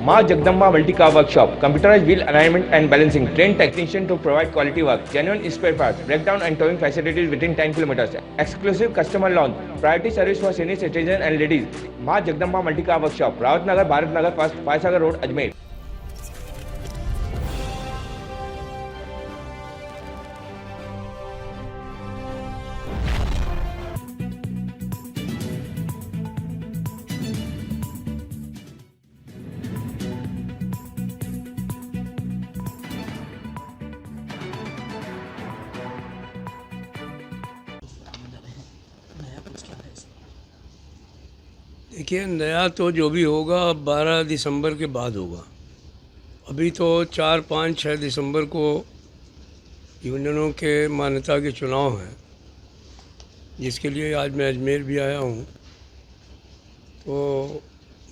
Ma Jagdamba Multi-Car Workshop, computerized wheel alignment and balancing, trained technician to provide quality work, genuine spare parts, breakdown and towing facilities within 10 kilometers, exclusive customer lounge, priority service for senior citizens and ladies. Ma Jagdamba Multi-Car Workshop, Rawat Nagar, Bharat Nagar, First, Faisagar Road, Ajmer. देखिए, नया तो जो भी होगा 12 दिसंबर के बाद होगा। अभी तो 4, 5, 6 दिसंबर को यूनियनों के मान्यता के चुनाव हैं, जिसके लिए आज मैं अजमेर भी आया हूँ। तो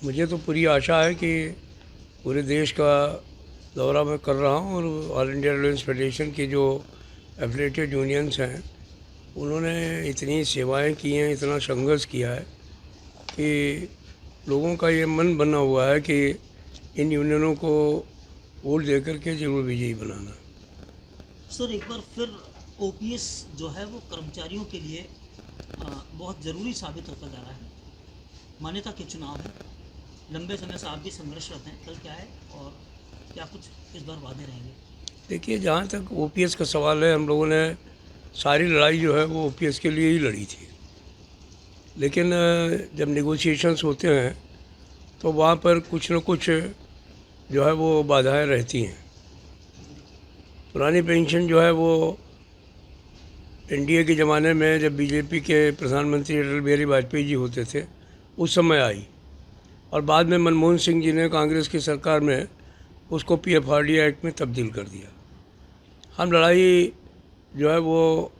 मुझे तो पूरी आशा है कि पूरे देश का दौरा मैं कर रहा हूँ और ऑल इंडिया रेलवे फेडरेशन की जो एफिलेटेड यूनियंस हैं, उन्होंने इतनी सेवाएं की हैं, इतना संघर्ष किया है कि लोगों का ये मन बना हुआ है कि इन यूनियनों को वोट दे करके जरूर विजयी बनाना। सर, एक बार फिर ओपीएस जो है वो कर्मचारियों के लिए बहुत ज़रूरी साबित होता जा रहा है। मान्यता के चुनाव है, लंबे समय से आप भी संघर्षरत हैं, कल क्या है और क्या कुछ इस बार वादे रहेंगे? देखिए, जहाँ तक ओपीएस का सवाल है, हम लोगों ने सारी लड़ाई जो है वो ओपीएस के लिए ही लड़ी थी। लेकिन जब नेगोशिएशंस होते हैं तो वहाँ पर कुछ न कुछ जो है वो बाधाएं रहती हैं। पुरानी पेंशन जो है वो एनडीए के ज़माने में जब बीजेपी के प्रधानमंत्री अटल बिहारी वाजपेयी जी होते थे उस समय आई, और बाद में मनमोहन सिंह जी ने कांग्रेस की सरकार में उसको पीएफआरडीए एक्ट में तब्दील कर दिया। हम लड़ाई जो है वो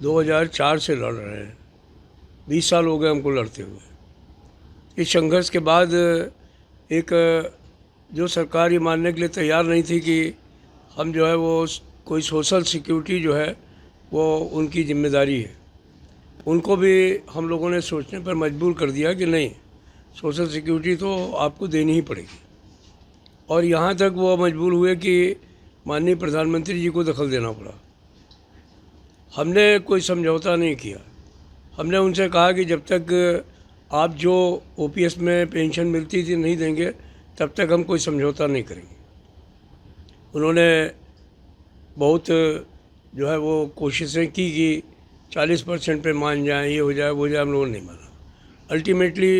2004 से लड़ रहे हैं, 20 साल हो गए हमको लड़ते हुए। इस संघर्ष के बाद एक जो सरकार ये मानने के लिए तैयार नहीं थी कि हम जो है वो कोई सोशल सिक्योरिटी जो है वो उनकी जिम्मेदारी है, उनको भी हम लोगों ने सोचने पर मजबूर कर दिया कि नहीं, सोशल सिक्योरिटी तो आपको देनी ही पड़ेगी। और यहाँ तक वो मजबूर हुए कि माननीय प्रधानमंत्री जी को दखल देना पड़ा। हमने कोई समझौता नहीं किया। हमने उनसे कहा कि जब तक आप जो ओपीएस में पेंशन मिलती थी नहीं देंगे, तब तक हम कोई समझौता नहीं करेंगे। उन्होंने बहुत जो है वो कोशिशें की कि 40% पे मान जाएं, ये हो जाए वो हो जाए, हम लोगों ने नहीं माना। अल्टीमेटली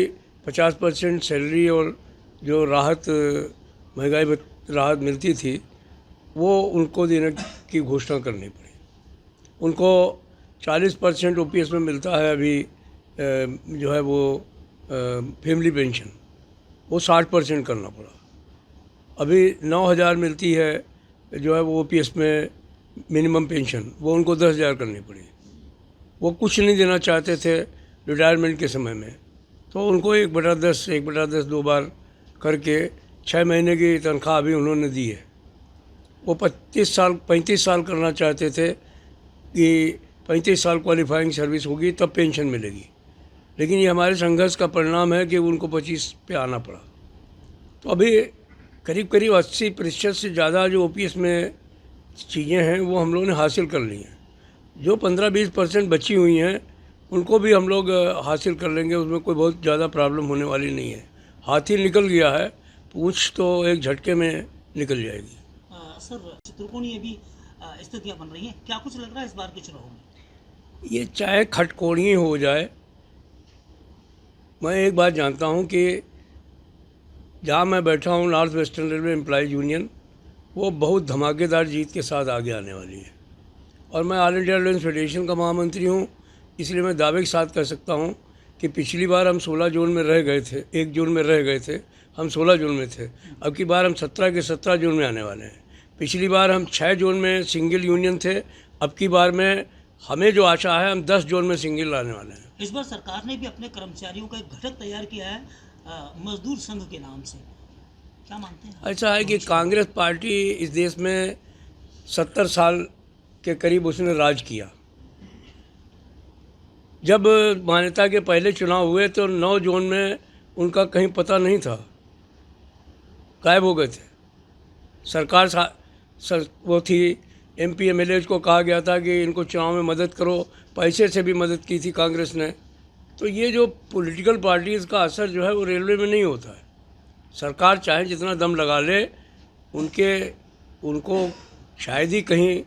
50% सैलरी और जो राहत, महंगाई राहत मिलती थी, वो उनको देने की घोषणा करनी पड़ी। उनको 40% ओपीएस में मिलता है अभी जो है वो फैमिली पेंशन, वो 60% करना पड़ा। अभी 9,000 मिलती है जो है वो ओपीएस में मिनिमम पेंशन, वो उनको 10,000 करनी पड़ी। वो कुछ नहीं देना चाहते थे रिटायरमेंट के समय में, तो उनको 1/10 2 बार करके 6 महीने की तनख्वाह अभी उन्होंने दी है। वो 35 साल करना चाहते थे कि 35 साल क्वालिफाइंग सर्विस होगी तब पेंशन मिलेगी, लेकिन ये हमारे संघर्ष का परिणाम है कि उनको 25 पे आना पड़ा। तो अभी करीब 80% से ज़्यादा जो ओपीएस में चीज़ें हैं वो हम लोगों ने हासिल कर ली हैं। जो 15-20% बची हुई हैं उनको भी हम लोग हासिल कर लेंगे, उसमें कोई बहुत ज़्यादा प्रॉब्लम होने वाली नहीं है। हाथी निकल गया है, पूँछ तो एक झटके में निकल जाएगी। सर, त्रिकोणीय भी स्थितियाँ बन रही हैं, क्या कुछ लग रहा है इस बार के चुनाव में? ये चाहे खटकोणी हो जाए, मैं एक बात जानता हूँ कि जहाँ मैं बैठा हूँ north Western Railway Employees union, वो बहुत धमाकेदार जीत के साथ आगे आने वाली है। और मैं ऑल इंडिया रेलवे फेडरेशन का महामंत्री हूँ, इसलिए मैं दावे के साथ कह सकता हूँ कि पिछली बार हम 16 जोन में रह गए थे, 1 जोन में रह गए थे, हम 16 जोन में थे। अब की बार हम 17 के 17 जोन में आने वाले हैं। पिछली बार हम 6 जोन में सिंगल यूनियन थे, अब की बार में हमें जो आशा है हम 10 जोन में सिंगल लाने वाले हैं। इस बार सरकार ने भी अपने कर्मचारियों का एक घटक तैयार किया है मजदूर संघ के नाम से, क्या मानते हैं? ऐसा है कि कांग्रेस पार्टी इस देश में 70 साल के करीब उसने राज किया। जब मान्यता के पहले चुनाव हुए तो 9 जोन में उनका कहीं पता नहीं था। गायब हो गए थे। सरकार वो थी, MP MLAs को कहा गया था कि इनको चुनाव में मदद करो, पैसे से भी मदद की थी कांग्रेस ने। तो ये जो पॉलिटिकल पार्टीज़ का असर जो है वो रेलवे में नहीं होता है। सरकार चाहे जितना दम लगा ले, उनको शायद ही कहीं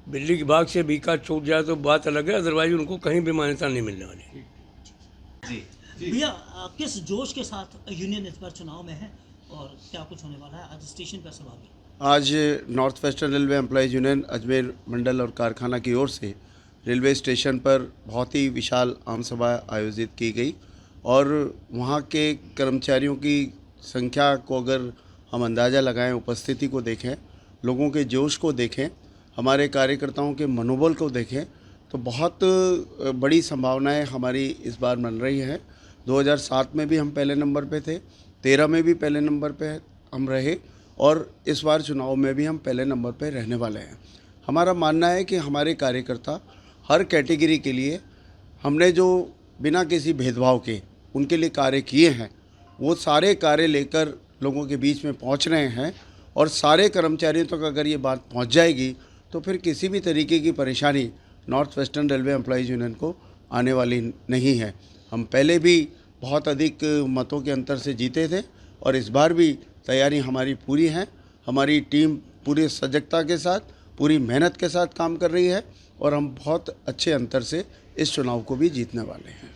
बिजली विभाग से बीका छूट जाए तो बात अलग है, अदरवाइज उनको कहीं भी मान्यता नहीं मिलने वाली। भैया किस जोश के साथ यूनियन इस बार चुनाव में है और क्या कुछ होने वाला है? आज स्टेशन पर सभा में आज North Western Railway Employees Union Ajmer मंडल और कारखाना की ओर से रेलवे स्टेशन पर बहुत ही विशाल आम सभा आयोजित की गई और वहाँ के कर्मचारियों की संख्या को अगर हम अंदाज़ा लगाएं, उपस्थिति को देखें, लोगों के जोश को देखें, हमारे कार्यकर्ताओं के मनोबल को देखें तो बहुत बड़ी संभावनाएं हमारी इस बार बन रही हैं। 2007 में भी हम पहले नंबर पे थे, 13 में भी पहले नंबर पे हम रहे और इस बार चुनाव में भी हम पहले नंबर पे रहने वाले हैं। हमारा मानना है कि हमारे कार्यकर्ता हर कैटेगरी के लिए हमने जो बिना किसी भेदभाव के उनके लिए कार्य किए हैं, वो सारे कार्य लेकर लोगों के बीच में पहुंच रहे हैं और सारे कर्मचारियों तक अगर ये बात पहुंच जाएगी तो फिर किसी भी तरीके की परेशानी north Western Railway Employees union को आने वाली नहीं है। हम पहले भी बहुत अधिक मतों के अंतर से जीते थे और इस बार भी तैयारी हमारी पूरी है। हमारी टीम पूरी सजगता के साथ, पूरी मेहनत के साथ काम कर रही है और हम बहुत अच्छे अंतर से इस चुनाव को भी जीतने वाले हैं।